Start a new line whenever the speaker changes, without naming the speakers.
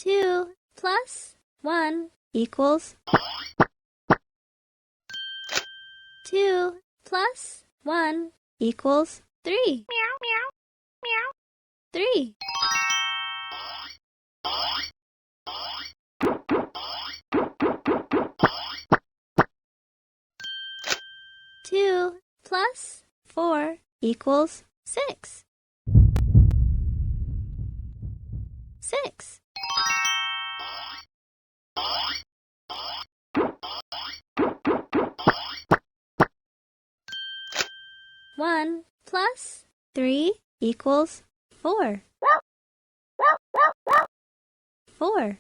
2 plus 1 equals 2 plus 1 equals 3. 3. 2 plus 4 equals 6. 6. 1 plus 3 equals 4. 4.